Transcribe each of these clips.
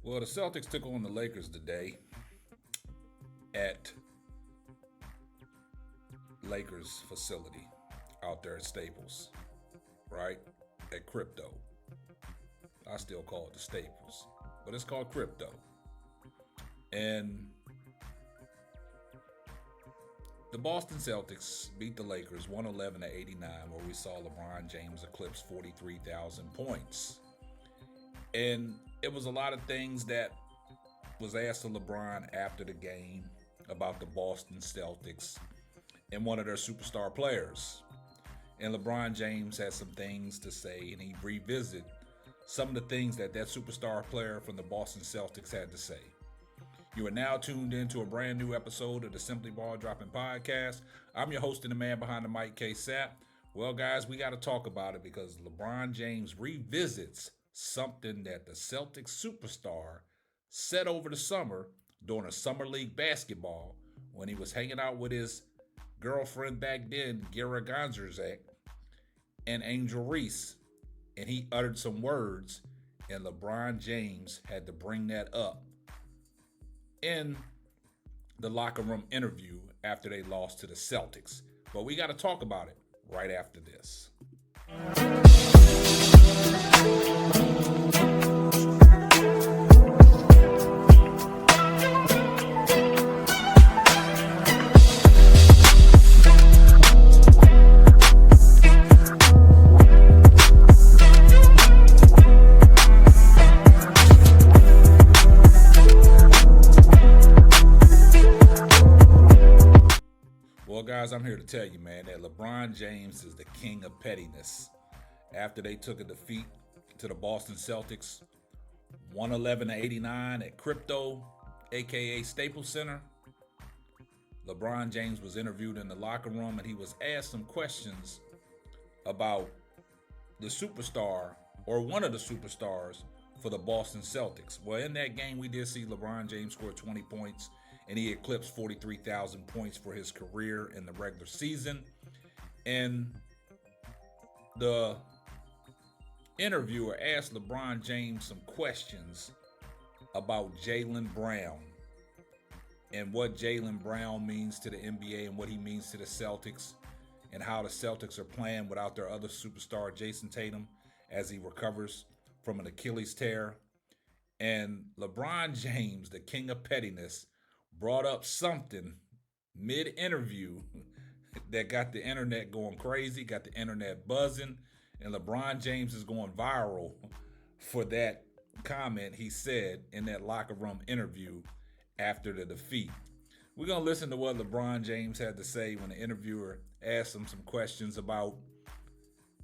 Well, the Celtics took on the Lakers today at Lakers facility out there at Staples, right? At Crypto. I still call it the Staples, but it's called Crypto. And the Boston Celtics beat the Lakers 111-89, where we saw LeBron James eclipse 43,000 points. And it was a lot of things that was asked of LeBron after the game about the Boston Celtics and one of their superstar players. And LeBron James had some things to say, and he revisited some of the things that superstar player from the Boston Celtics had to say. You are now tuned into a brand new episode of the Simply Ball Dropping Podcast. I'm your host and the man behind the mic, K Sapp. Well, guys, we got to talk about it because LeBron James revisits something that the Celtics superstar said over the summer during a summer league basketball when he was hanging out with his girlfriend back then, Gira Gonzarzek, and Angel Reese. And he uttered some words, and LeBron James had to bring that up in the locker room interview after they lost to the Celtics. But we got to talk about it right after this. Well, guys, I'm here to tell you, man, that LeBron James is the king of pettiness. After they took a defeat to the Boston Celtics, 111-89 at Crypto, aka Staples Center, LeBron James was interviewed in the locker room and he was asked some questions about the superstar or one of the superstars for the Boston Celtics. Well, in that game, we did see LeBron James score 20 points. And he eclipsed 43,000 points for his career in the regular season. And the interviewer asked LeBron James some questions about Jaylen Brown and what Jaylen Brown means to the NBA and what he means to the Celtics and how the Celtics are playing without their other superstar, Jason Tatum, as he recovers from an Achilles tear. And LeBron James, the king of pettiness, brought up something mid-interview that got the internet going crazy, got the internet buzzing, and LeBron James is going viral for that comment he said in that locker room interview after the defeat. We're going to listen to what LeBron James had to say when the interviewer asked him some questions about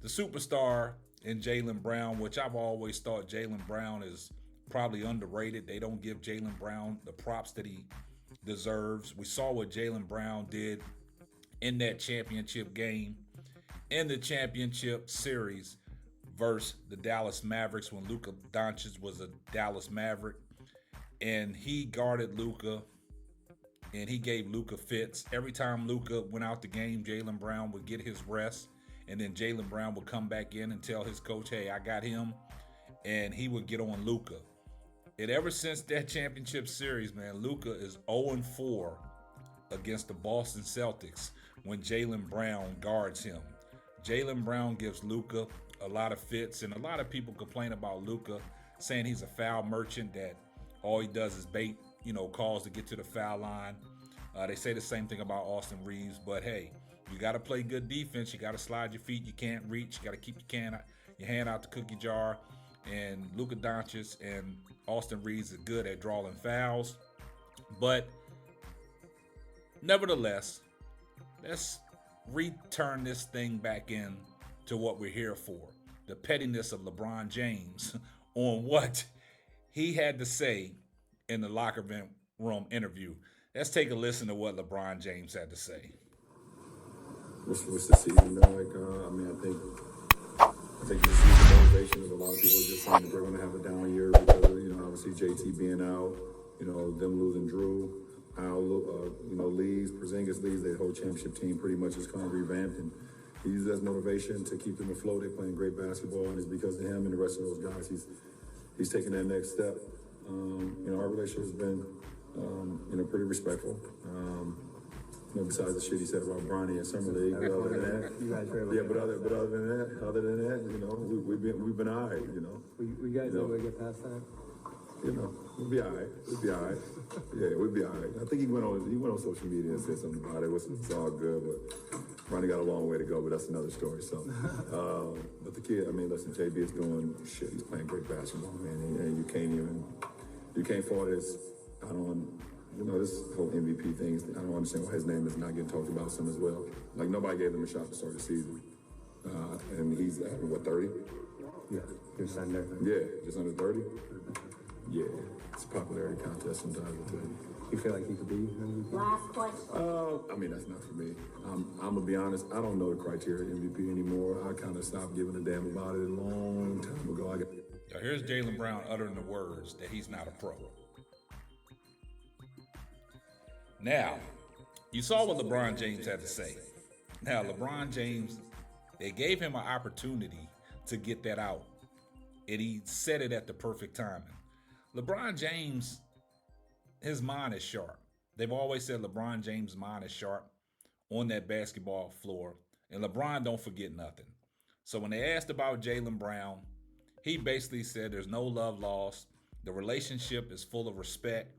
the superstar in Jaylen Brown, which I've always thought Jaylen Brown is probably underrated. They don't give Jaylen Brown the props that he deserves. We saw what Jaylen Brown did in that championship game, in the championship series versus the Dallas Mavericks when Luka Doncic was a Dallas Maverick, and he guarded Luka and he gave Luka fits. Every time Luka went out the game, Jaylen Brown would get his rest, and then Jaylen Brown would come back in and tell his coach, hey, I got him, and he would get on Luka. And ever since that championship series, man, Luka is 0-4 against the Boston Celtics when Jaylen Brown guards him. Jaylen Brown gives Luka a lot of fits, and a lot of people complain about Luka, saying he's a foul merchant, that all he does is bait, calls to get to the foul line. They say the same thing about Austin Reeves, but hey, you got to play good defense. You got to slide your feet. You can't reach. You got to keep your hand out the cookie jar. And Luka Doncic and Austin Reeves are good at drawing fouls. But nevertheless, let's return this thing back in to what we're here for. The pettiness of LeBron James on what he had to say in the locker room interview. Let's take a listen to what LeBron James had to say. What's the season been like? I think this is the motivation of a lot of people just saying that they're going to have a down year because of, obviously JT being out, them losing Drew, Al, leaves, Porzingis leaves, their whole championship team pretty much is kind of revamped, and he uses that as motivation to keep them afloat. They're playing great basketball, and it's because of him and the rest of those guys. He's taking that next step. Our relationship has been, pretty respectful. Besides the shit he said about Bronny and Summer League, but other than that, we've been all right. We guys able to get past that? We'll be all right. Yeah, we'll be all right. I think he went on social media and said something about it. It's all good, but Bronny got a long way to go, but that's another story. So, but the kid, listen, JB is doing shit. He's playing great basketball, man, and you can't fault this. This whole MVP thing, I don't understand why his name is not getting talked about some as well. Like, nobody gave him a shot to start the season. And he's at, 30? Yeah, just under. Yeah, just under 30? Yeah, it's a popularity contest sometimes. You feel like he could be MVP? Last question. That's not for me. I'm going to be honest, I don't know the criteria of MVP anymore. I kind of stopped giving a damn about it a long time ago. Now here's Jaylen Brown uttering the words that he's not a pro. Now, you saw what LeBron James had to say. Now, LeBron James, they gave him an opportunity to get that out, and he said it at the perfect timing. LeBron James, his mind is sharp. They've always said LeBron James' mind is sharp on that basketball floor, and LeBron don't forget nothing. So when they asked about Jaylen Brown, he basically said there's no love lost. The relationship is full of respect.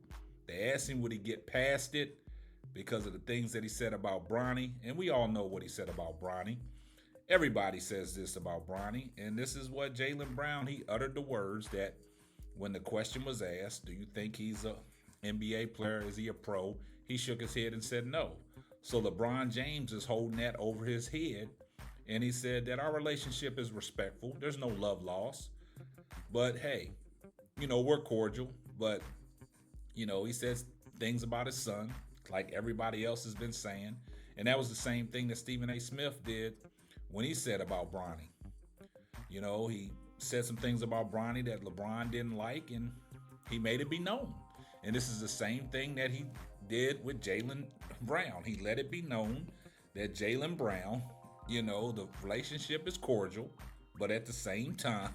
They asked him would he get past it because of the things that he said about Bronny, and we all know what he said about Bronny. Everybody says this about Bronny, and this is what Jaylen Brown, he uttered the words that when the question was asked, do you think he's a NBA player? Is he a pro? He shook his head and said no. So LeBron James is holding that over his head, and he said that our relationship is respectful. There's no love lost. But hey, we're cordial, but he says things about his son, like everybody else has been saying. And that was the same thing that Stephen A. Smith did when he said about Bronny. He said some things about Bronny that LeBron didn't like, and he made it be known. And this is the same thing that he did with Jaylen Brown. He let it be known that Jaylen Brown, the relationship is cordial, but at the same time,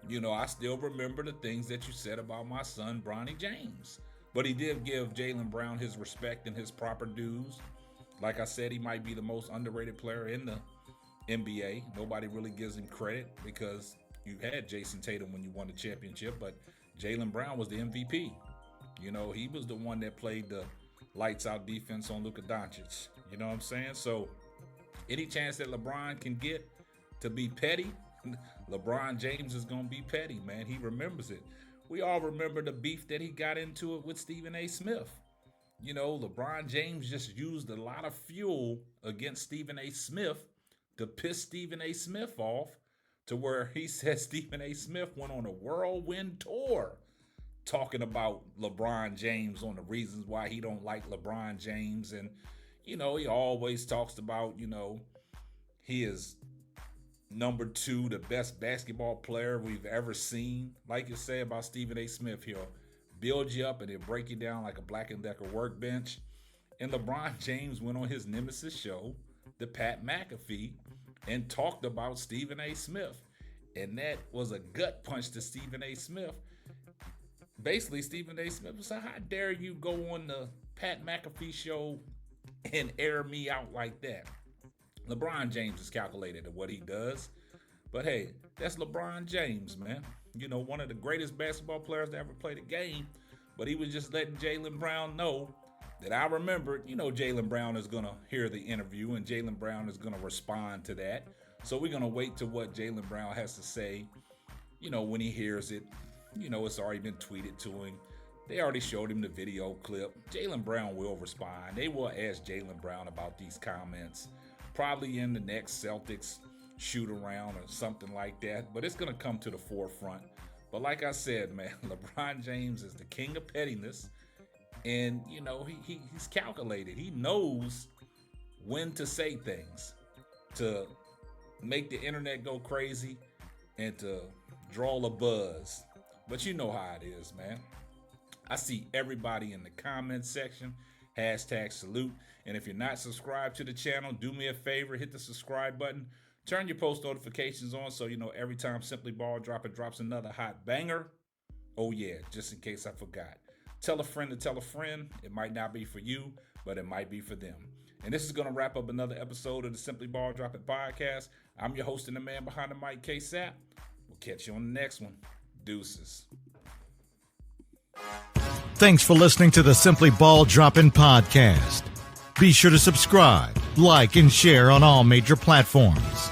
I still remember the things that you said about my son, Bronny James. But he did give Jaylen Brown his respect and his proper dues. Like I said, he might be the most underrated player in the NBA. Nobody really gives him credit because you had Jason Tatum when you won the championship, but Jaylen Brown was the MVP. He was the one that played the lights out defense on Luka Doncic. You know what I'm saying? So any chance that LeBron can get to be petty, LeBron James is going to be petty, man. He remembers it. We all remember the beef that he got into it with Stephen A. Smith. LeBron James just used a lot of fuel against Stephen A. Smith to piss Stephen A. Smith off to where he said Stephen A. Smith went on a whirlwind tour talking about LeBron James on the reasons why he don't like LeBron James. And, he always talks about, he is number 2, the best basketball player we've ever seen. Like you say about Stephen A. Smith, he'll build you up and he'll break you down like a Black & Decker workbench. And LeBron James went on his nemesis show, the Pat McAfee, and talked about Stephen A. Smith. And that was a gut punch to Stephen A. Smith. Basically, Stephen A. Smith was like, how dare you go on the Pat McAfee show and air me out like that? LeBron James is calculated at what he does. But hey, that's LeBron James, man. One of the greatest basketball players to ever play the game. But he was just letting Jaylen Brown know that I remembered, Jaylen Brown is going to hear the interview and Jaylen Brown is going to respond to that. So we're going to wait to what Jaylen Brown has to say, when he hears it. It's already been tweeted to him. They already showed him the video clip. Jaylen Brown will respond. They will ask Jaylen Brown about these comments, probably in the next Celtics shoot around or something like that. But it's going to come to the forefront. But like I said, man, LeBron James is the king of pettiness. And, he's calculated. He knows when to say things to make the internet go crazy and to draw a buzz. But you know how it is, man. I see everybody in the comments section. #salute. And if you're not subscribed to the channel, do me a favor, hit the subscribe button. Turn your post notifications on so you know every time Simply Ball drops another hot banger. Oh yeah, just in case I forgot. Tell a friend to tell a friend. It might not be for you, but it might be for them. And this is going to wrap up another episode of the Simply Ball Drop It podcast. I'm your host and the man behind the mic, K-Sap. We'll catch you on the next one. Deuces. Thanks for listening to the Simply Ball Droppin' podcast. Be sure to subscribe, like, and share on all major platforms.